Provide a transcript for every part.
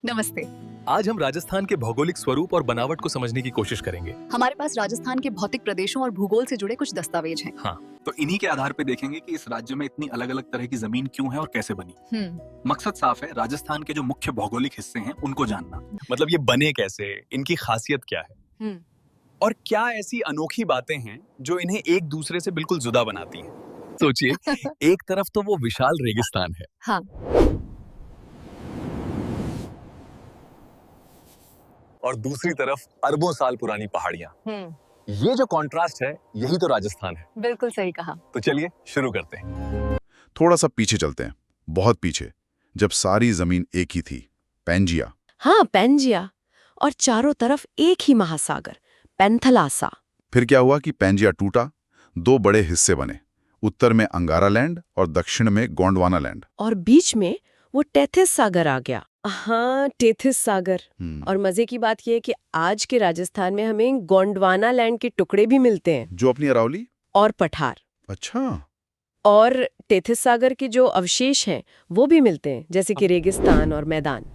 नमस्ते। आज हम राजस्थान के भौगोलिक स्वरूप और बनावट को समझने की कोशिश करेंगे। हमारे पास राजस्थान के भौतिक प्रदेशों और भूगोल से जुड़े कुछ दस्तावेज हैं। हाँ, तो इन्हीं के आधार पे देखेंगे कि इस राज्य में इतनी अलग अलग तरह की जमीन क्यों है और कैसे बनी। मकसद साफ है, राजस्थान के जो मुख्य भौगोलिक हिस्से हैं उनको जानना। मतलब ये बने कैसे, इनकी खासियत क्या है और क्या ऐसी अनोखी बातें हैं जो इन्हें एक दूसरे से बिल्कुल जुदा बनाती हैं। सोचिए, एक तरफ तो वो विशाल रेगिस्तान है, हाँ, और दूसरी तरफ अरबों साल पुरानी पहाड़ियां। ये जो कॉन्ट्रास्ट है, यही तो राजस्थान है। बिल्कुल सही कहा। तो चलिए शुरू करते हैं। थोड़ा सा पीछे चलते हैं, बहुत पीछे, जब सारी जमीन एक ही थी, पैंजिया। हाँ, पैंजिया। और चारों तरफ एक ही महासागर, पेंथलासा। फिर क्या हुआ कि पैंजिया टूटा, दो बड़े हिस्से बने, उत्तर में अंगारा लैंड और दक्षिण में गोंडवाना लैंड। और बीच में वो टेथिस सागर आ गया। हाँ, टेथिस सागर। और मजे की बात यह है कि आज के राजस्थान में हमें गोंडवाना लैंड के टुकड़े भी मिलते हैं, जो अपनी अरावली और पठार। अच्छा, और टेथिस सागर के जो अवशेष हैं वो भी मिलते हैं, जैसे कि रेगिस्तान और मैदान।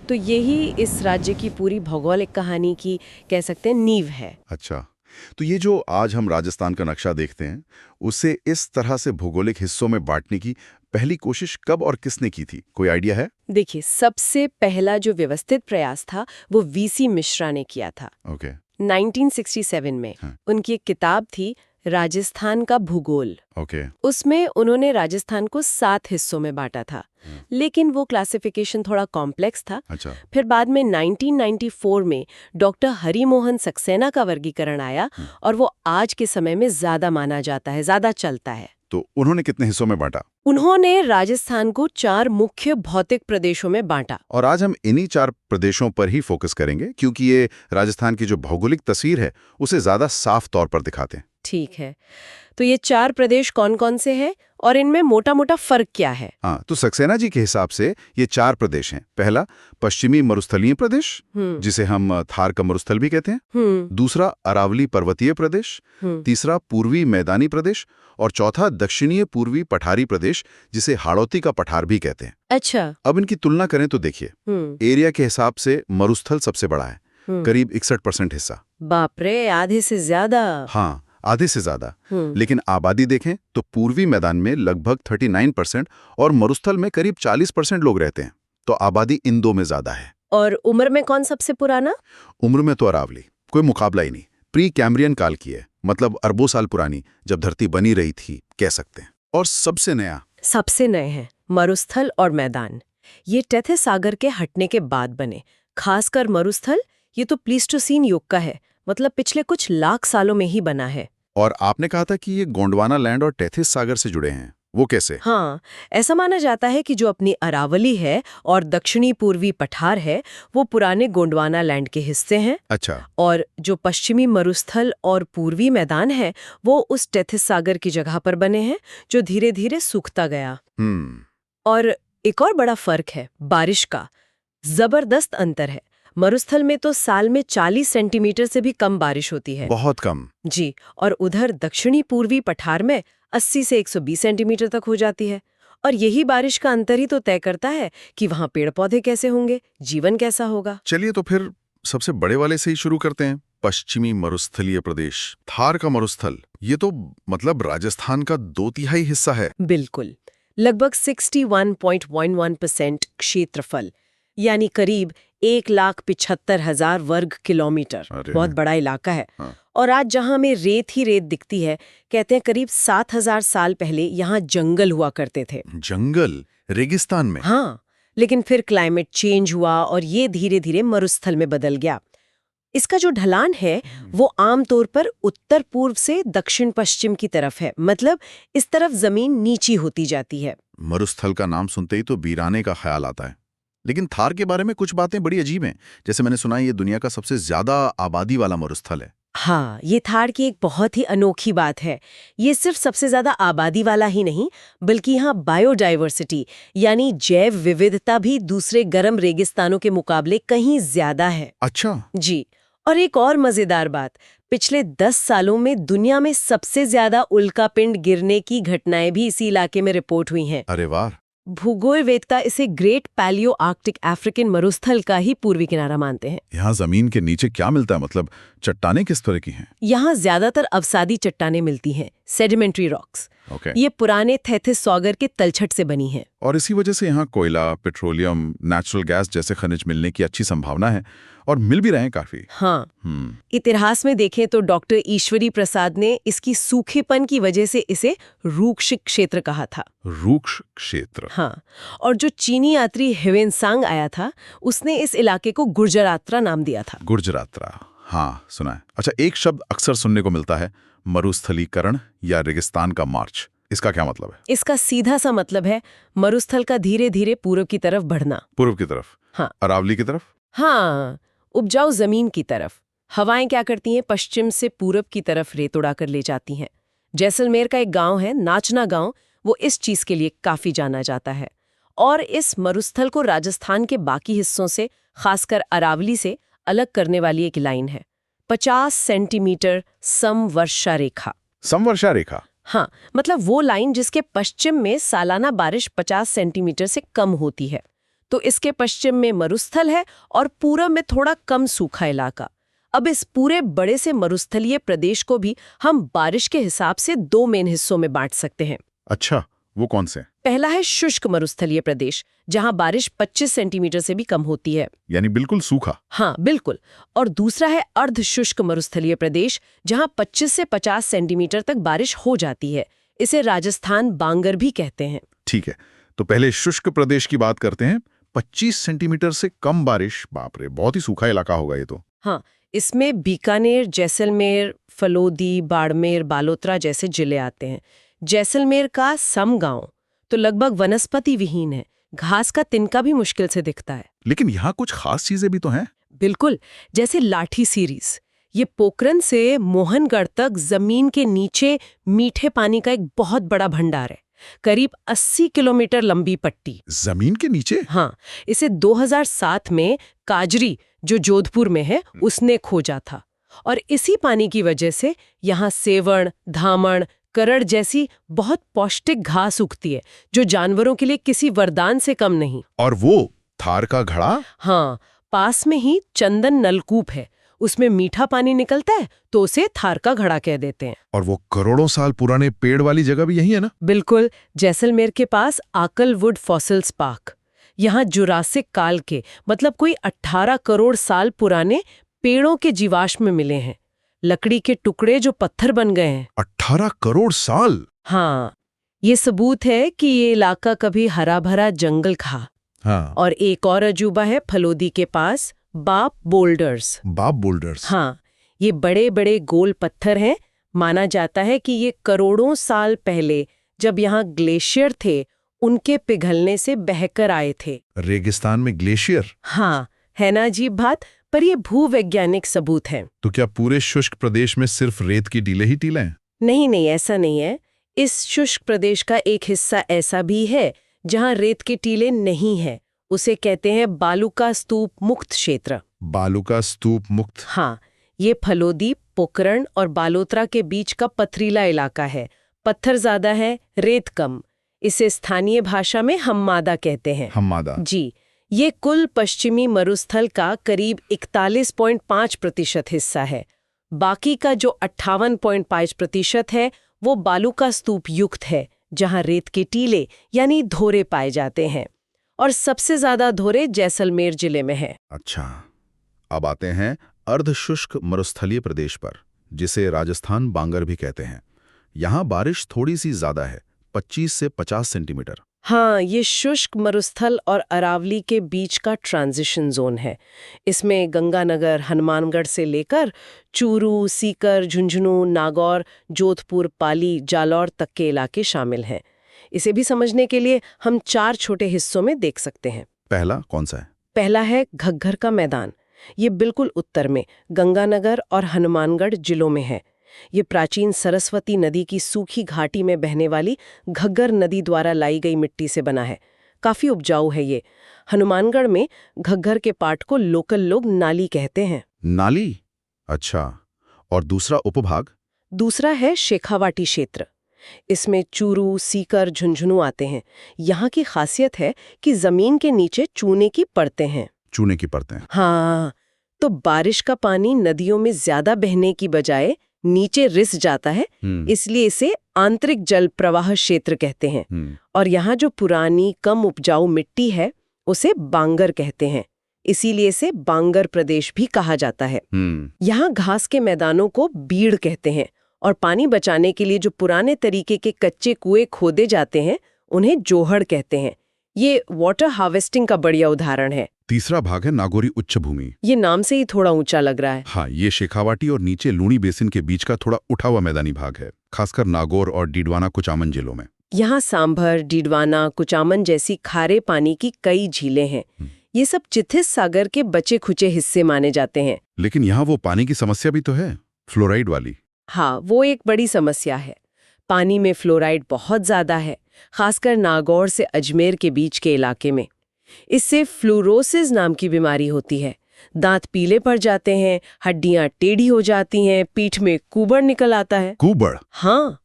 तो यही इस राज्य की पूरी भौगोलिक कहानी की, कह सकते हैं, नींव है। अच्छा। तो ये जो आज हम राजस्थान का नक्शा देखते हैं, उसे इस तरह से भौगोलिक हिस्सों में बांटने की पहली कोशिश कब और किसने की थी, कोई आइडिया है? देखिए, सबसे पहला जो व्यवस्थित प्रयास था वो वीसी मिश्रा ने किया था। ओके। 1967 में। हाँ। उनकी एक किताब थी राजस्थान का भूगोल। ओके। उसमें उन्होंने राजस्थान को 7 हिस्सों में बांटा था, लेकिन वो क्लासिफिकेशन थोड़ा कॉम्प्लेक्स था। अच्छा। फिर बाद में 1994 में डॉक्टर हरिमोहन सक्सेना का वर्गीकरण आया, और वो आज के समय में ज्यादा माना जाता है, ज्यादा चलता है। तो उन्होंने कितने हिस्सों में बांटा? उन्होंने राजस्थान को 4 मुख्य भौतिक प्रदेशों में बांटा। और आज हम इन्हीं 4 प्रदेशों पर ही फोकस करेंगे, क्योंकि ये राजस्थान की जो भौगोलिक तस्वीर है उसे ज्यादा साफ तौर पर दिखाते हैं। ठीक है, तो ये 4 प्रदेश कौन कौन से हैं और इनमें मोटा मोटा फर्क क्या है? हाँ, तो सक्सेना जी के हिसाब से ये 4 प्रदेश हैं। पहला, पश्चिमी मरुस्थलीय प्रदेश, जिसे हम थार का मरुस्थल भी कहते हैं। दूसरा, अरावली पर्वतीय प्रदेश। तीसरा, पूर्वी मैदानी प्रदेश। और चौथा, दक्षिणीय पूर्वी पठारी प्रदेश, जिसे हाड़ौती का पठार भी कहते हैं। अच्छा। अब इनकी तुलना करें तो देखिए, एरिया के हिसाब से मरुस्थल सबसे बड़ा है, करीब 61% हिस्सा। बाप रे, आधे से ज्यादा। हाँ, आधे से ज्यादा। लेकिन आबादी देखें तो पूर्वी मैदान में लगभग 39% और मरुस्थल में करीब 40% लोग रहते हैं। तो आबादी इन दो में ज्यादा है। और उम्र में कौन सबसे पुराना? उम्र में तो अरावली, कोई मुकाबला ही नहीं। प्री कैम्ब्रियन काल की है, मतलब अरबों साल पुरानी, जब धरती बनी रही थी, कह सकते हैं। और सबसे नया, सबसे नए हैं मरुस्थल और मैदान। ये टेथिस सागर के हटने के बाद बने। खासकर मरुस्थल, ये तो प्लीस्टोसीन युग का है, मतलब पिछले कुछ लाख सालों में ही बना है। और आपने कहा था कि ये गोंडवाना लैंड और टेथिस सागर से जुड़े हैं, वो कैसे? हाँ, ऐसा माना जाता है कि जो अपनी अरावली है और दक्षिणी पूर्वी पठार है, वो पुराने गोंडवाना लैंड के हिस्से हैं। अच्छा। और जो पश्चिमी मरुस्थल और पूर्वी मैदान है, वो उस टेथिस सागर की जगह पर बने हैं, जो धीरे धीरे सूखता गया। और एक और बड़ा फर्क है बारिश का। जबरदस्त अंतर है। मरुस्थल में तो साल में 40 सेंटीमीटर से भी कम बारिश होती है। बहुत कम। जी। और उधर दक्षिणी पूर्वी पठार में 80 से 120 सेंटीमीटर तक हो जाती है। और यही बारिश का अंतर ही तो तय करता है कि वहाँ पेड़ पौधे कैसे होंगे, जीवन कैसा होगा। चलिए तो फिर सबसे बड़े वाले से ही शुरू करते हैं। पश्चिमी मरुस्थलीय प्रदेश, थार का मरुस्थल, ये तो मतलब राजस्थान का 2/3 हिस्सा है। बिल्कुल, लगभग 61.11% क्षेत्रफल, यानी करीब 1,75,000 वर्ग किलोमीटर। बहुत बड़ा इलाका है। हाँ। और आज जहां में रेत ही रेत दिखती है, कहते हैं करीब 7,000 साल पहले यहाँ जंगल हुआ करते थे। जंगल रेगिस्तान में? हाँ, लेकिन फिर क्लाइमेट चेंज हुआ और ये धीरे धीरे मरुस्थल में बदल गया। इसका जो ढलान है वो आमतौर पर उत्तर पूर्व से दक्षिण पश्चिम की तरफ है, मतलब इस तरफ जमीन नीची होती जाती है। मरुस्थल का नाम सुनते ही तो वीराने का ख्याल आता है। लेकिन थार के बारे में कुछ बातें बड़ी अजीब हैं। जैसे मैंने सुना है ये दुनिया का सबसे ज्यादा आबादी वाला मरुस्थल है। हाँ, ये थार की एक बहुत ही अनोखी बात है। ये सिर्फ सबसे ज्यादा आबादी वाला ही नहीं, बल्कि यहाँ बायोडाइवर्सिटी यानी जैव विविधता भी दूसरे गर्म रेगिस्तानों के मुकाबले कहीं ज्यादा है। अच्छा। जी। और एक और मजेदार बात, पिछले 10 सालों में दुनिया में सबसे ज्यादा उल्कापिंड गिरने की घटनाएं भी इसी इलाके में रिपोर्ट हुई हैं। अरे वाह। भूगोलवेत्ता इसे ग्रेट पैलियो आर्कटिक अफ्रीकन मरुस्थल का ही पूर्वी किनारा मानते हैं। यहाँ जमीन के नीचे क्या मिलता है, मतलब चट्टानें किस तरह की हैं? यहाँ ज्यादातर अवसादी चट्टानें मिलती हैं, सेडिमेंट्री रॉक्स। ओके। ये पुराने थेथिस सॉगर के तलछट से बनी हैं। और इसी वजह से यहाँ कोयला, पेट्रोलियम, नेचुरल गैस जैसे खनिज मिलने की अच्छी संभावना है, और मिल भी रहे हैं काफी। हाँ, इतिहास में देखें तो डॉक्टर ईश्वरी प्रसाद ने इसकी सूखेपन की वजह से इसे रूक्ष क्षेत्र कहा था। रूक्ष क्षेत्र। हाँ, और जो चीनी यात्री ह्वेनसांग आया था, उसने इस इलाके को गुर्जरात्रा नाम दिया था। गुर्जरात्रा, हाँ सुना है। अच्छा, एक शब्द अक्सर सुनने को मिलता है, मरुस्थलीकरण या रेगिस्तान का मार्च। इसका क्या मतलब है? इसका सीधा सा मतलब है मरुस्थल का धीरे धीरे पूर्व की तरफ बढ़ना। पूर्व की तरफ? हाँ। अरावली की तरफ? हाँ, उपजाऊ जमीन की तरफ। हवाएं क्या करती हैं, पश्चिम से पूरब की तरफ रेत उड़ाकर ले जाती हैं। जैसलमेर का एक गांव है, नाचना गांव, वो इस चीज के लिए काफी जाना जाता है। और इस मरुस्थल को राजस्थान के बाकी हिस्सों से, खासकर अरावली से, अलग करने वाली एक लाइन है, 50 सेंटीमीटर समवर्षा रेखा। समवर्षा रेखा? हाँ, मतलब वो लाइन जिसके पश्चिम में सालाना बारिश 50 सेंटीमीटर से कम होती है। तो इसके पश्चिम में मरुस्थल है और पूरब में थोड़ा कम सूखा इलाका। अब इस पूरे बड़े से मरुस्थलीय प्रदेश को भी हम बारिश के हिसाब से 2 मेन हिस्सों में बांट सकते हैं। अच्छा, वो कौन से? पहला है शुष्क मरुस्थलीय प्रदेश, जहां बारिश 25 सेंटीमीटर से भी कम होती है, यानी बिल्कुल सूखा। हाँ बिल्कुल। और दूसरा है अर्ध शुष्क मरुस्थलीय प्रदेश, जहां 25 से 50 सेंटीमीटर तक बारिश हो जाती है। इसे राजस्थान बांगर भी कहते हैं। ठीक है, तो पहले शुष्क प्रदेश की बात करते हैं। 25 सेंटीमीटर से कम बारिश, बाप रे, बहुत ही सूखा इलाका होगा ये तो। हाँ, इसमें बीकानेर, जैसलमेर, फलोदी, बाड़मेर, बालोतरा जैसे जिले आते हैं। जैसलमेर का सम गांव तो लगभग वनस्पति विहीन है, घास का तिनका भी मुश्किल से दिखता है। लेकिन यहाँ कुछ खास चीजें भी तो हैं। बिल्कुल, जैसे लाठी सीरीज। ये पोखरन से मोहनगढ़ तक जमीन के नीचे मीठे पानी का एक बहुत बड़ा भंडार है, करीब 80 किलोमीटर लंबी पट्टी। जमीन के नीचे? हाँ, इसे 2007 में काजरी, जो जोधपुर में है, उसने खोजा था। और इसी पानी की वजह से यहाँ सेवण, धामण, करड़ जैसी बहुत पौष्टिक घास उगती है, जो जानवरों के लिए किसी वरदान से कम नहीं। और वो थार का घड़ा? हाँ, पास में ही चंदन नलकूप है, उसमें मीठा पानी निकलता है, तो उसे थार का घड़ा कह देते हैं। और वो करोड़ों साल पुराने पेड़ वाली जगह भी यही है ना? बिल्कुल, जैसलमेर के पास आकलवुड फॉसिल्स पार्क। यहाँ जुरासिक काल के, मतलब कोई 18 करोड़ साल पुराने पेड़ों के जीवाश्म मिले हैं। लकड़ी के टुकड़े जो पत्थर बन गए हैं। 18 करोड़ साल? हाँ, ये सबूत है कि ये इलाका कभी हरा भरा जंगल था। हाँ। और एक और अजूबा है फलोदी के पास, बाप बोल्डर्स। बाप बोल्डर्स? हाँ, ये बड़े बड़े गोल पत्थर हैं। माना जाता है कि ये करोड़ों साल पहले, जब यहाँ ग्लेशियर थे, उनके पिघलने से बहकर आए थे। रेगिस्तान में ग्लेशियर? हाँ, है ना अजीब बात, पर ये भूवैज्ञानिक सबूत है। तो क्या पूरे शुष्क प्रदेश में सिर्फ रेत की टीले ही टीले हैं? नहीं, ऐसा नहीं है। इस शुष्क प्रदेश का एक हिस्सा ऐसा भी है जहाँ रेत के टीले नहीं है। उसे कहते हैं बालू का स्तूप मुक्त क्षेत्र। बालू का स्तूप मुक्त? हाँ, ये फलोदी, पोखरण और बालोतरा के बीच का पथरीला इलाका है। पत्थर ज्यादा है, रेत कम। इसे स्थानीय भाषा में हम्मादा कहते हैं। हम्मादा? जी। ये कुल पश्चिमी मरुस्थल का करीब 41.5% हिस्सा है। बाकी का जो 58.5% है, वो बालू का स्तूप युक्त है, जहां रेत के टीले यानी धोरे पाए जाते हैं। और सबसे ज्यादा धोरे जैसलमेर जिले में है। अच्छा, अब आते हैं अर्धशुष्क मरुस्थलीय प्रदेश पर, जिसे राजस्थान बांगर भी कहते हैं। यहाँ बारिश थोड़ी सी ज्यादा है, 25 से 50 सेंटीमीटर। हाँ, ये शुष्क मरुस्थल और अरावली के बीच का ट्रांजिशन जोन है। इसमें गंगानगर, हनुमानगढ़ से लेकर चूरू, सीकर, झुंझुनू, नागौर, जोधपुर, पाली, जालौर तक के इलाके शामिल हैं। इसे भी समझने के लिए हम 4 छोटे हिस्सों में देख सकते हैं। पहला कौन सा है? पहला है घग्गर का मैदान। ये बिल्कुल उत्तर में गंगानगर और हनुमानगढ़ जिलों में है। ये प्राचीन सरस्वती नदी की सूखी घाटी में बहने वाली घग्गर नदी द्वारा लाई गई मिट्टी से बना है। काफी उपजाऊ है ये। हनुमानगढ़ में घग्गर के पाट को लोकल लोग नाली कहते हैं। नाली? अच्छा। और दूसरा उपभाग? दूसरा है शेखावाटी क्षेत्र। इसमें चूरू, सीकर, झुंझुनू आते हैं। यहाँ की खासियत है कि जमीन के नीचे चूने की परतें हैं। चूने की परतें। हाँ, तो बारिश का पानी नदियों में ज्यादा बहने की बजाय नीचे रिस जाता है, इसलिए इसे आंतरिक जल प्रवाह क्षेत्र कहते हैं। और यहाँ जो पुरानी कम उपजाऊ मिट्टी है उसे बांगर कहते हैं, इसीलिए इसे बांगर प्रदेश भी कहा जाता है। यहाँ घास के मैदानों को बीड़ कहते हैं और पानी बचाने के लिए जो पुराने तरीके के कच्चे कुएं खोदे जाते हैं उन्हें जोहड़ कहते हैं। ये वाटर हार्वेस्टिंग का बढ़िया उदाहरण है। तीसरा भाग है नागौरी उच्च भूमि। ये नाम से ही थोड़ा ऊंचा लग रहा है। हाँ, ये शेखावाटी और नीचे लूणी बेसिन के बीच का थोड़ा उठा हुआ मैदानी भाग है, खासकर नागौर और डीडवाना कुचामन जिलों में। यहाँ सांभर, डीडवाना, कुचामन जैसी खारे पानी की कई झीलें हैं। ये सब चिथिस सागर के बचे खुचे हिस्से माने जाते हैं। लेकिन यहाँ वो पानी की समस्या भी तो है, फ्लोराइड वाली। हाँ, वो एक बड़ी समस्या है। पानी में फ्लोराइड बहुत ज्यादा है, खासकर नागौर से अजमेर के बीच के इलाके में। इससे फ्लूरोसिस नाम की बीमारी होती है। दांत पीले पड़ जाते हैं, हड्डियां टेढ़ी हो जाती हैं, पीठ में कुबड़ निकल आता है। कुबड़? हाँ,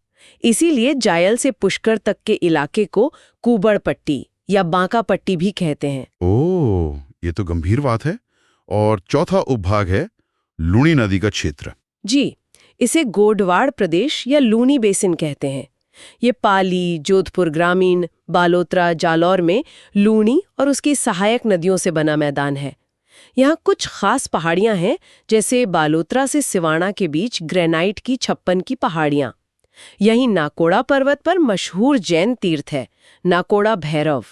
इसीलिए जायल से पुष्कर तक के इलाके को कुबड़ पट्टी या बांका पट्टी भी कहते हैं। ओह, ये तो गंभीर बात है। और चौथा उपभाग है लूणी नदी का क्षेत्र। जी, इसे गोडवाड़ प्रदेश या लूनी बेसिन कहते हैं। ये पाली, जोधपुर ग्रामीण, बालोतरा, जालौर में लूणी और उसकी सहायक नदियों से बना मैदान है। यहाँ कुछ खास पहाड़ियां हैं, जैसे बालोतरा से सिवाना के बीच ग्रेनाइट की 56 की पहाड़ियां। यहीं नाकोड़ा पर्वत पर मशहूर जैन तीर्थ है, नाकोड़ा भैरव।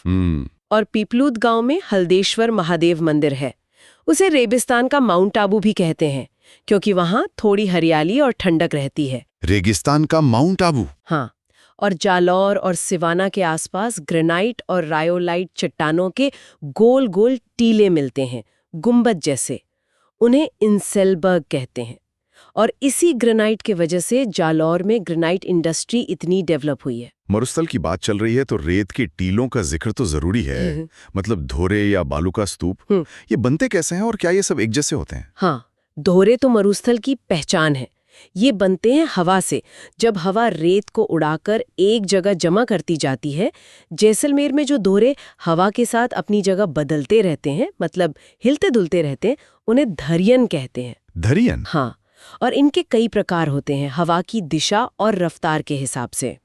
और पीपलूद गांव में हल्देश्वर महादेव मंदिर है। उसे रेगिस्तान का माउंट आबू भी कहते हैं, क्योंकि वहां थोड़ी हरियाली और ठंडक रहती है। रेगिस्तान का माउंट आबू? हाँ, और जालौर और सिवाना के आसपास ग्रेनाइट और रायोलाइट चट्टानों के गोल गोल टीले मिलते हैं, गुंबद जैसे। उन्हें इंसेलबर्ग कहते हैं। और इसी ग्रेनाइट के वजह से जालौर में ग्रेनाइट इंडस्ट्री इतनी डेवलप हुई है। मरुस्थल की बात चल रही है तो रेत के टीलों का जिक्र तो जरूरी है। मतलब धोरे या बालू का स्तूप, ये बनते कैसे हैं और क्या ये सब एक जैसे होते हैं? हाँ, धोरे तो मरुस्थल की पहचान है। ये बनते हैं हवा से। जब हवा रेत को उड़ाकर एक जगह जमा करती जाती है। जैसलमेर में जो धोरे हवा के साथ अपनी जगह बदलते रहते हैं, मतलब हिलते डुलते रहते हैं, उन्हें धरियन कहते हैं। धरियन? हाँ, और इनके कई प्रकार होते हैं हवा की दिशा और रफ्तार के हिसाब से।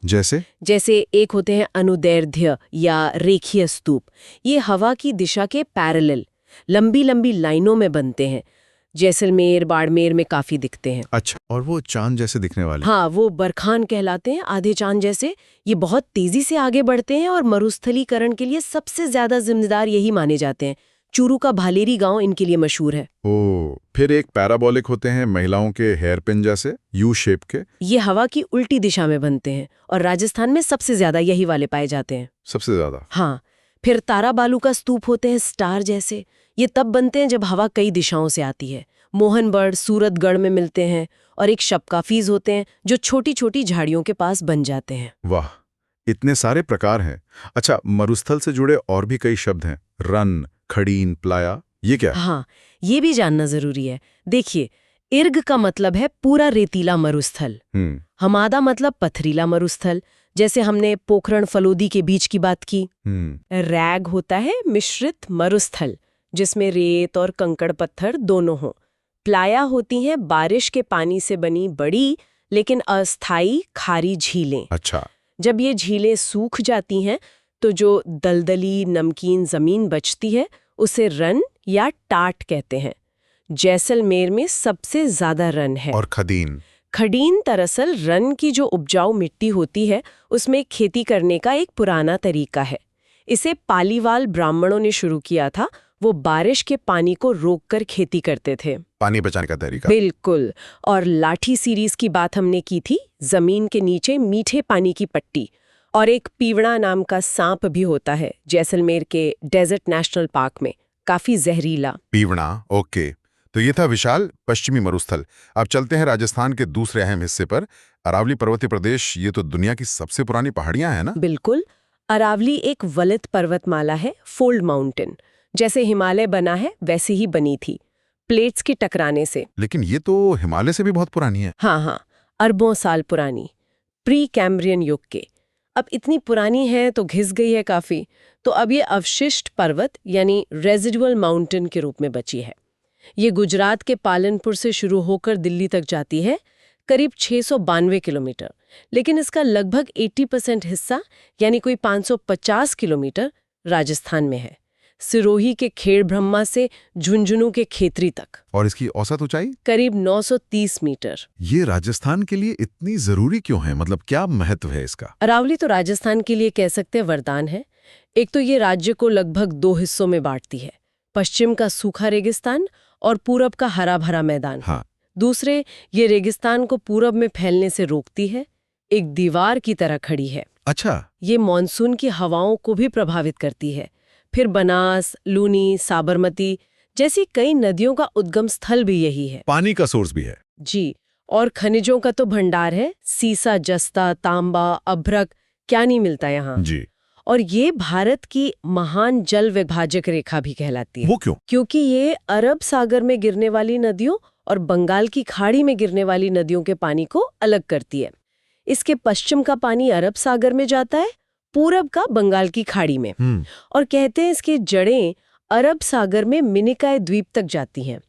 जैसे एक होते हैं अनुदैर्ध्य या रेखीय स्तूप। ये हवा की दिशा के पैरेलल लंबी लंबी लाइनों में बनते हैं। जैसलमेर, बाड़मेर में काफी दिखते हैं। अच्छा, और वो चांद जैसे दिखने वाले? हाँ, वो बरखान कहलाते हैं, आधे चांद जैसे। ये बहुत तेजी से आगे बढ़ते हैं और मरुस्थलीकरण के लिए सबसे ज्यादा जिम्मेदार यही माने जाते हैं। चूरू का भालेरी गांव इनके लिए मशहूर है। ओह, फिर एक पैराबोलिक होते हैं महिलाओं के हेयरपिन जैसे, यू शेप के। ये हवा की उल्टी दिशा में बनते हैं और राजस्थान में सबसे ज्यादा यही वाले पाए जाते हैं। सबसे ज्यादा? हाँ, फिर तारा बालू का स्तूप होते हैं स्टार जैसे। ये तब बनते हैं जब हवा कई दिशाओं से आती है। मोहनबढ़, सूरतगढ़ में मिलते हैं। और एक शबकाफीज होते हैं जो छोटी छोटी झाड़ियों के पास बन जाते हैं। वाह, इतने सारे प्रकार हैं। अच्छा, मरुस्थल से जुड़े और भी कई शब्द हैं, रन, खड़ीन, प्लाया, ये क्या? हाँ, ये भी जानना जरूरी है। देखिए, इर्ग का मतलब है पूरा रेतीला मरुस्थल। हमादा मतलब पथरीला मरुस्थल, जैसे हमने पोखरण फलोदी के बीच की बात की। रैग होता है मिश्रित मरुस्थल, जिसमें रेत और कंकड़ पत्थर दोनों हों। प्लाया होती हैं बारिश के पानी से बनी बड़ी लेकिन अस्थायी खारी झीलें। अच्छा। जब ये झीलें सूख जाती हैं तो जो दलदली नमकीन जमीन बचती है उसे रन या टाट कहते हैं। जैसलमेर में सबसे ज्यादा रन है। और खडीन? खडीन दरअसल रन की जो उपजाऊ मिट्टी होती है उसमें खेती करने का एक पुराना तरीका है। इसे पालीवाल ब्राह्मणों ने शुरू किया था। वो बारिश के पानी को रोककर खेती करते थे। पानी बचाने का तरीका? बिल्कुल। और लाठी सीरीज की बात हमने की थी, जमीन के नीचे मीठे पानी की पट्टी। और एक पीवड़ा नाम का सांप भी होता है जैसलमेर के डेजर्ट नेशनल पार्क में, काफी जहरीला। पीवड़ा, ओके। तो ये था विशाल पश्चिमी मरुस्थल। अब चलते हैं राजस्थान के दूसरे अहम हिस्से पर, अरावली पर्वतीय प्रदेश। ये तो दुनिया की सबसे पुरानी पहाड़ियां हैं ना? बिल्कुल। अरावली एक वलित पर्वतमाला है, फोल्ड माउंटेन। जैसे हिमालय बना है वैसे ही बनी थी, प्लेट्स के टकराने से। लेकिन ये तो हिमालय से भी बहुत पुरानी है। हाँ, अरबों साल पुरानी। प्री कैम्ब्रियन युग के। अब इतनी पुरानी है तो घिस गई है काफी, तो अब ये अवशिष्ट पर्वत यानी रेजिडुअल माउंटेन के रूप में बची है। ये गुजरात के पालनपुर से शुरू होकर दिल्ली तक जाती है, करीब 692 किलोमीटर, लेकिन इसका लगभग 80% हिस्सा यानी कोई 550 किलोमीटर राजस्थान में है, सिरोही के खेड़ ब्रह्मा से झुंझुनू के खेतरी तक। और इसकी औसत ऊंचाई करीब 930 मीटर। ये राजस्थान के लिए इतनी जरूरी क्यों है? मतलब क्या महत्व है इसका? अरावली तो राजस्थान के लिए कह सकते हैं वरदान है। एक तो ये राज्य को लगभग 2 हिस्सों में बांटती है, पश्चिम का सूखा रेगिस्तान और पूरब का हरा भरा मैदान। हाँ। दूसरे, ये रेगिस्तान को पूरब में फैलने से रोकती है, एक दीवार की तरह खड़ी है। अच्छा। ये मानसून की हवाओं को भी प्रभावित करती है। फिर बनास, लूनी, साबरमती जैसी कई नदियों का उद्गम स्थल भी यही है। पानी का सोर्स भी है। जी, और खनिजों का तो भंडार है। सीसा, जस्ता, तांबा, अभ्रक, क्या नहीं मिलता यहाँ। जी। और ये भारत की महान जल विभाजक रेखा भी कहलाती है। वो क्यों? क्योंकि ये अरब सागर में गिरने वाली नदियों और बंगाल की खाड़ी में गिरने वाली नदियों के पानी को अलग करती है। इसके पश्चिम का पानी अरब सागर में जाता है, पूरब का बंगाल की खाड़ी में। और कहते हैं इसकी जड़ें अरब सागर में मिनिकाय द्वीप तक जाती हैं।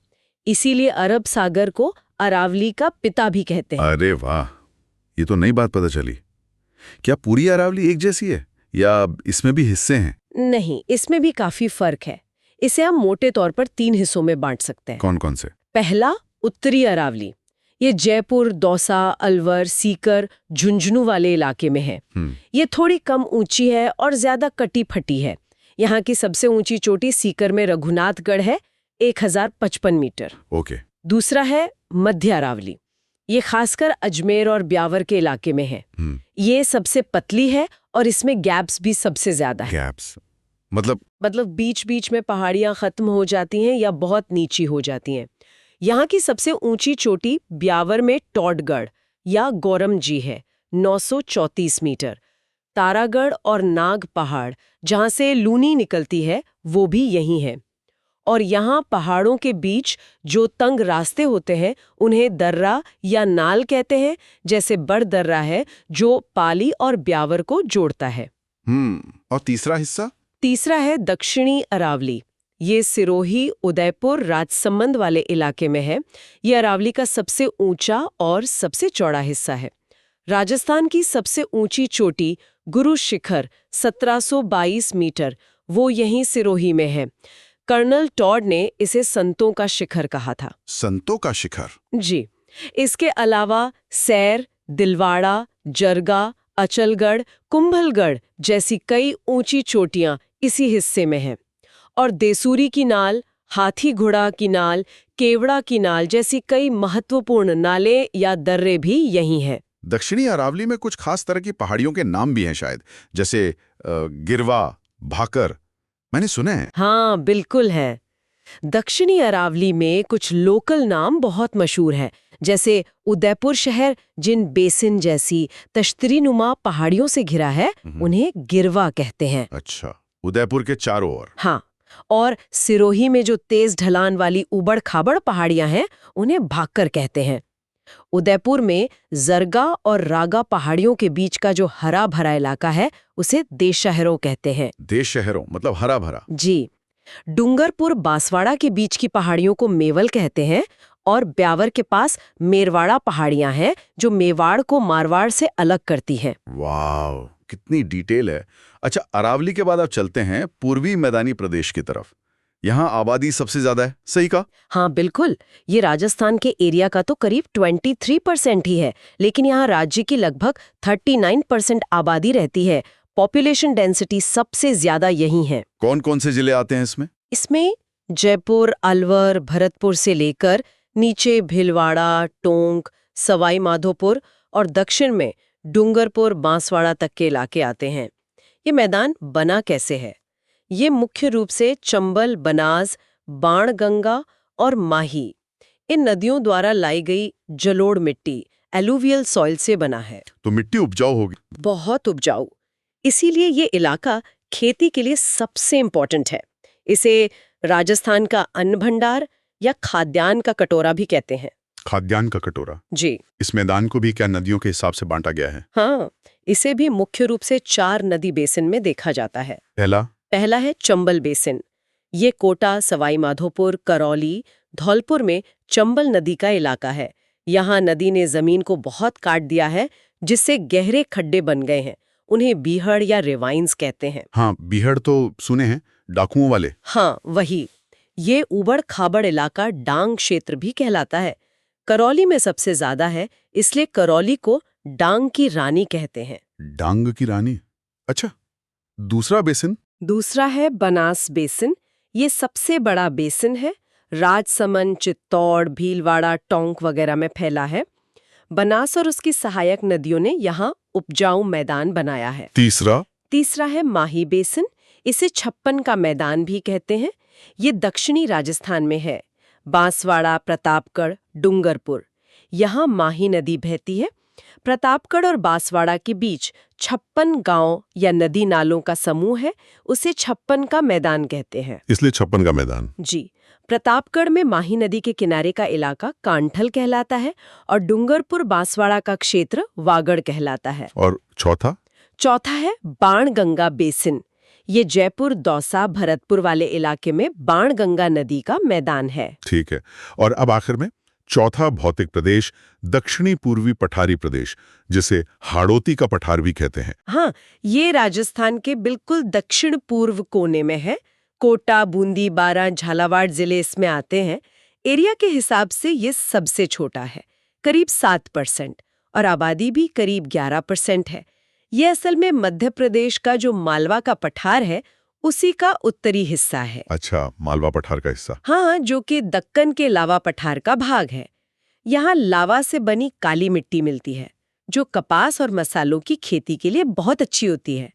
इसीलिए अरब सागर को अरावली का पिता भी कहते हैं। अरे वाह, ये तो नई बात पता चली। क्या पूरी अरावली एक जैसी है या इसमें भी हिस्से हैं? नहीं, इसमें भी काफी फर्क है। इसे हम मोटे तौर पर 3 हिस्सों में बांट सकते हैं। कौन कौन से? पहला, उत्तरी अरावली। ये जयपुर, दौसा, अलवर, सीकर, झुंझुनू वाले इलाके में है। ये थोड़ी कम ऊंची है और ज्यादा कटी फटी है। यहाँ की सबसे ऊंची चोटी सीकर में रघुनाथगढ़ है, 1055 मीटर। ओके। दूसरा है मध्य अरावली। ये खासकर अजमेर और ब्यावर के इलाके में है। ये सबसे पतली है और इसमें गैप्स भी सबसे ज्यादा है। गैप्स मतलब बीच बीच में पहाड़ियां खत्म हो जाती हैं या बहुत नीची हो जाती हैं। यहाँ की सबसे ऊंची चोटी ब्यावर में टॉडगढ़ या गौरमजी है, 934 मीटर। तारागढ़ और नाग पहाड़ जहाँ से लूनी निकलती है वो भी यही है। और यहाँ पहाड़ों के बीच जो तंग रास्ते होते हैं उन्हें दर्रा या नाल कहते हैं, जैसे बड़ दर्रा है जो पाली और ब्यावर को जोड़ता है। और तीसरा हिस्सा? तीसरा है दक्षिणी अरावली। ये सिरोही, उदयपुर, राजसमंद वाले इलाके में है। ये अरावली का सबसे ऊंचा और सबसे चौड़ा हिस्सा है। राजस्थान की सबसे ऊंची चोटी गुरु शिखर 1722 मीटर, वो यहीं सिरोही में है। कर्नल टॉड ने इसे संतों का शिखर कहा था। संतों का शिखर? जी। इसके अलावा सैर, दिलवाड़ा, जरगा, अचलगढ़, कुंभलगढ़ जैसी कई ऊंची चोटियां इसी हिस्से में हैं। और देसूरी की नाल, हाथी घोड़ा की नाल, केवड़ा की नाल जैसी कई महत्वपूर्ण नाले या दर्रे भी यही हैं। दक्षिणी अरावली में कुछ खास तरह की पहाड़ियों के नाम भी हैं शायद, जैसे गिरवा, भाकर, मैंने सुने हैं। हाँ, बिल्कुल है। दक्षिणी अरावली में कुछ लोकल नाम बहुत मशहूर हैं, जैसे उदयपुर शहर जिन बेसिन जैसी तश्तरीनुमा पहाड़ियों से घिरा है उन्हें गिरवा कहते हैं। अच्छा, उदयपुर के चारों ओर। हाँ, और सिरोही में जो तेज ढलान वाली उबड़ खाबड़ पहाड़ियां हैं उन्हें भाकर कहते हैं। उदयपुर में जरगा और रागा पहाड़ियों के बीच का जो हरा भरा इलाका है उसे देशहरों कहते हैं। देशहरों मतलब हरा भरा? जी। डूंगरपुर बांसवाड़ा के बीच की पहाड़ियों को मेवल कहते हैं और ब्यावर के पास मेरवाड़ा पहाड़ियां हैं जो मेवाड़ को मारवाड़ से अलग करती हैं। वाह, कितनी डिटेल है। अच्छा, अरावली के बाद आप चलते हैं पूर्वी मैदानी प्रदेश की तरफ। यहाँ आबादी सबसे ज्यादा है, सही कहा? हाँ बिल्कुल। ये राजस्थान के एरिया का तो करीब 23% ही है, लेकिन यहाँ राज्य की लगभग 39% आबादी रहती है। पॉपुलेशन डेंसिटी सबसे ज्यादा यही है। कौन कौन से जिले आते हैं इसमें? इसमें जयपुर, अलवर, भरतपुर से लेकर नीचे भीलवाड़ा, टोंक, सवाई माधोपुर और दक्षिण में डूंगरपुर, बांसवाड़ा तक के इलाके आते हैं। ये मैदान बना कैसे है? ये मुख्य रूप से चंबल, बनास, बाणगंगा और माही इन नदियों द्वारा लाई गई जलोढ़ मिट्टी, एलुवियल सॉइल से बना है। तो मिट्टी उपजाऊ होगी? बहुत उपजाऊ। इसीलिए ये इलाका खेती के लिए सबसे इम्पोर्टेंट है। इसे राजस्थान का अन्न भंडार या खाद्यान्न का कटोरा भी कहते हैं। खाद्यान्न का कटोरा, जी इस मैदान को भी क्या नदियों के हिसाब से बांटा गया है? हाँ, इसे भी मुख्य रूप से 4 नदी बेसिन में देखा जाता है। पहला है चंबल बेसिन। ये कोटा, सवाई माधोपुर, करौली, धौलपुर में चंबल नदी का इलाका है। यहाँ नदी ने जमीन को बहुत काट दिया है, जिससे गहरे खड्डे बन गए हैं। उन्हें बीहड़ या रिवाइंस कहते हैं। हाँ, बीहड़ तो सुने हैं, डाकुओं वाले। हाँ, वही। ये उबड़ खाबड़ इलाका डांग क्षेत्र भी कहलाता है। करौली में सबसे ज्यादा है, इसलिए करौली को डांग की रानी कहते हैं। डांग की रानी? अच्छा, दूसरा बेसिन? दूसरा है बनास बेसिन। ये सबसे बड़ा बेसिन है। राजसमंद, चित्तौड़, भीलवाड़ा, टोंक वगैरह में फैला है। बनास और उसकी सहायक नदियों ने यहाँ उपजाऊ मैदान बनाया है। तीसरा है माही बेसिन। इसे 56 का मैदान भी कहते हैं। ये दक्षिणी राजस्थान में है। बांसवाड़ा, प्रतापगढ़, डूंगरपुर, यहाँ माही नदी बहती है। प्रतापगढ़ और बांसवाड़ा के बीच 56 गांव या नदी नालों का समूह है। उसे 56 का मैदान कहते हैं। इसलिए 56 का मैदान। जी। प्रतापगढ़ में माही नदी के किनारे का इलाका कांठल कहलाता है और डूंगरपुर बांसवाड़ा का क्षेत्र वागड़ कहलाता है। और चौथा है बाणगंगा बेसिन। ये जयपुर, दौसा, भरतपुर वाले इलाके में बाणगंगा नदी का मैदान है। ठीक है। और अब आखिर में चौथा भौतिक प्रदेश, दक्षिणी पूर्वी पठारी प्रदेश, जिसे हाड़ौती का पठार भी कहते हैं। हाँ, ये राजस्थान के बिल्कुल दक्षिण पूर्व कोने में है। कोटा, बूंदी, बारां, झालावाड़ जिले इसमें आते हैं। एरिया के हिसाब से ये सबसे छोटा है, करीब 7%, और आबादी भी करीब 11% है। ये असल में मध्य प्रदेश का जो मालवा का पठार है, उसी का उत्तरी हिस्सा है। अच्छा, मालवा पठार का हिस्सा। हाँ, जो कि दक्कन के लावा पठार का भाग है। यहाँ लावा से बनी काली मिट्टी मिलती है, जो कपास और मसालों की खेती के लिए बहुत अच्छी होती है।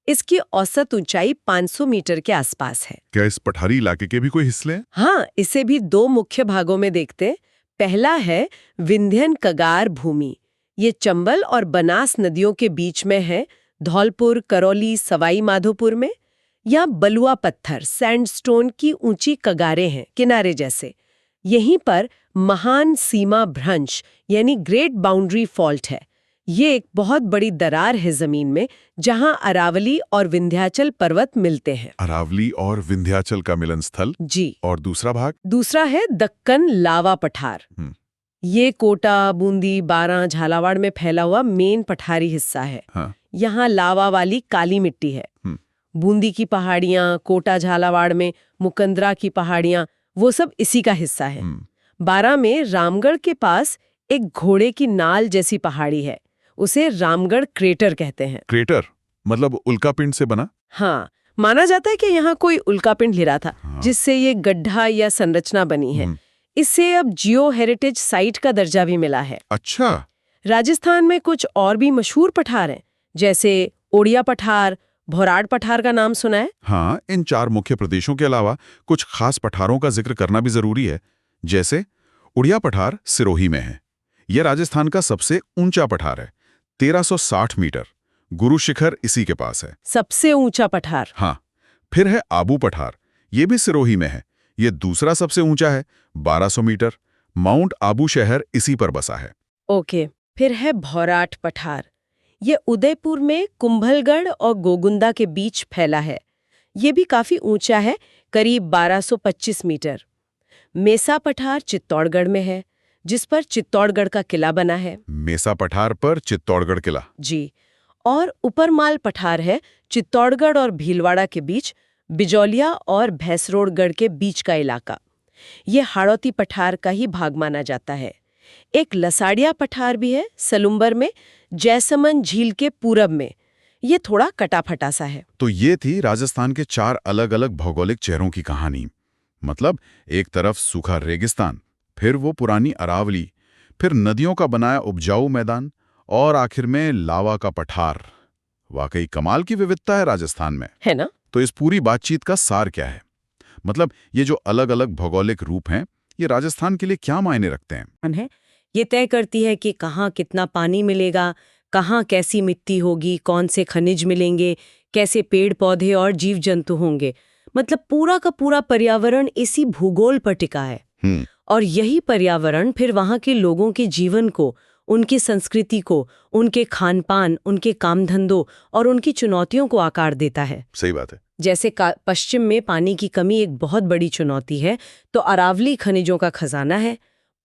इसकी औसत ऊंचाई 500 मीटर के आसपास है। क्या इस पठारी इलाके के भी कोई हिस्से हैं? हाँ, इसे भी 2 मुख्य भागों में देखते हैं। पहला है विंध्यन कगार भूमि। ये चंबल और बनास नदियों के बीच में है। धौलपुर, करौली, सवाई माधोपुर में यहाँ बलुआ पत्थर, सैंडस्टोन की ऊंची कगारें हैं, किनारे जैसे। यहीं पर महान सीमा भ्रंश यानी ग्रेट बाउंड्री फॉल्ट है। ये एक बहुत बड़ी दरार है जमीन में, जहां अरावली और विंध्याचल पर्वत मिलते हैं। अरावली और विंध्याचल का मिलन स्थल। जी। और दूसरा है दक्कन लावा पठार। ये कोटा, बूंदी, बारां, झालावाड़ में फैला हुआ मेन पठारी हिस्सा है। हाँ। यहाँ लावा वाली काली मिट्टी है। बूंदी की पहाड़ियां, कोटा झालावाड़ में मुकंदरा की पहाड़ियां, वो सब इसी का हिस्सा है। बारां में रामगढ़ के पास एक घोड़े की नाल जैसी पहाड़ी है, उसे रामगढ़ क्रेटर कहते हैं। क्रेटर मतलब उल्कापिंड से बना? हाँ, माना जाता है कि यहाँ कोई उल्कापिंड गिरा था, जिससे ये गड्ढा या संरचना बनी है। इससे अब जियो हेरिटेज साइट का दर्जा भी मिला है। अच्छा। राजस्थान में कुछ और भी मशहूर पठार हैं, जैसे ओडिया पठार, भौराड़ पठार का नाम सुना है? हाँ, इन 4 मुख्य प्रदेशों के अलावा कुछ खास पठारों का जिक्र करना भी जरूरी है। जैसे उड़िया पठार सिरोही में है। यह राजस्थान का सबसे ऊंचा पठार है, 1360 मीटर। गुरु शिखर इसी के पास है। सबसे ऊंचा पठार? हाँ। फिर है आबू पठार, ये भी सिरोही में है। ये दूसरा सबसे ऊंचा है, 1200 मीटर। माउंट आबू शहर इसी पर बसा है। ओके। फिर है भौराट पठार। ये उदयपुर में कुंभलगढ़ और गोगुंदा के बीच फैला है। ये भी काफी ऊंचा है, करीब 1225 मीटर। मेसा पठार चित्तौड़गढ़ में है, जिस पर चित्तौड़गढ़ का किला बना है। मेसा पठार पर चित्तौड़गढ़ किला? जी। और ऊपरमाल पठार है चित्तौड़गढ़ और भीलवाड़ा के बीच, बिजौलिया और भैंसरोड़गढ़ के बीच का इलाका। ये हाड़ौती पठार का ही भाग माना जाता है। एक लसाड़िया पठार भी है सलुम्बर में, जैसमंद झील के पूरब में। ये थोड़ा कटाफटा सा है। तो ये थी राजस्थान के 4 अलग-अलग भौगोलिक चेहरों की कहानी। मतलब एक तरफ सूखा रेगिस्तान, फिर वो पुरानी अरावली, फिर नदियों का बनाया उपजाऊ मैदान, और आखिर में लावा का पठार। वाकई कमाल की विविधता है राजस्थान में, है ना? तो इस पूरी बातचीत का सार क्या है? मतलब ये जो अलग-अलग भौगोलिक रूप हैं, ये राजस्थान के लिए क्या मायने रखते हैं? ये तय करती है कि कहाँ कितना पानी मिलेगा, कहाँ कैसी मिट्टी होगी, कौन से खनिज मिलेंगे, कैसे पेड़ पौधे और जीव जंतु होंगे। मतलब पूरा का पूरा पर्यावरण इसी भूगोल पर टिका है। और यही पर्यावरण फिर वहाँ के लोगों के जीवन को, उनकी संस्कृति को, उनके खान-पान, उनके काम-धंधों और उनकी चुनौतियों को आकार देता है। सही बात है। जैसे पश्चिम में पानी की कमी एक बहुत बड़ी चुनौती है, तो अरावली खनिजों का खजाना है।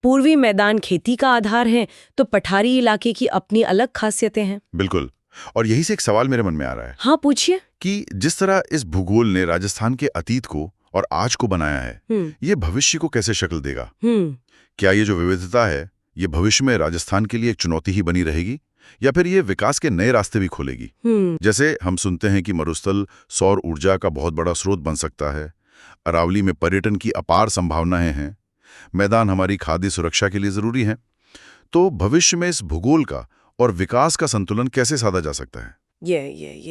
पूर्वी मैदान खेती का आधार है, तो पठारी इलाके की अपनी अलग खासियतें हैं। बिल्कुल। और यही से एक सवाल मेरे मन में आ रहा है हाँ, पूछिए। कि जिस तरह इस भूगोल ने राजस्थान के अतीत को और आज को बनाया है, ये भविष्य को कैसे शक्ल देगा? क्या ये जो विविधता है, ये भविष्य में राजस्थान के लिए एक चुनौती ही बनी रहेगी, या फिर ये विकास के नए रास्ते भी खोलेगी? जैसे हम सुनते हैं कि मरुस्थल सौर ऊर्जा का बहुत बड़ा स्रोत बन सकता है, अरावली में पर्यटन की अपार संभावनाएं हैं, मैदान हमारी खाद्य सुरक्षा के लिए जरूरी हैं। तो भविष्य में इस भूगोल का और विकास का संतुलन कैसे साधा जा सकता है? ये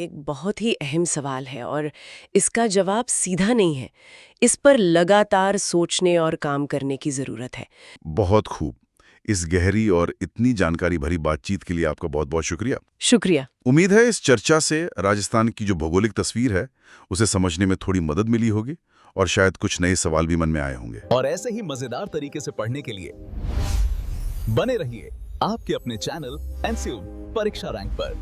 एक बहुत ही अहम सवाल है और इसका जवाब सीधा नहीं है। इस पर लगातार सोचने और काम करने की जरूरत है। बहुत खूब। इस गहरी और इतनी जानकारी भरी बातचीत के लिए आपका बहुत बहुत शुक्रिया। शुक्रिया। उम्मीद है इस चर्चा से राजस्थान की जो भौगोलिक तस्वीर है उसे समझने में थोड़ी मदद मिली होगी और शायद कुछ नए सवाल भी मन में आए होंगे। और ऐसे ही मजेदार तरीके से पढ़ने के लिए बने रहिए आपके अपने चैनल एनसीयू परीक्षा रैंक पर।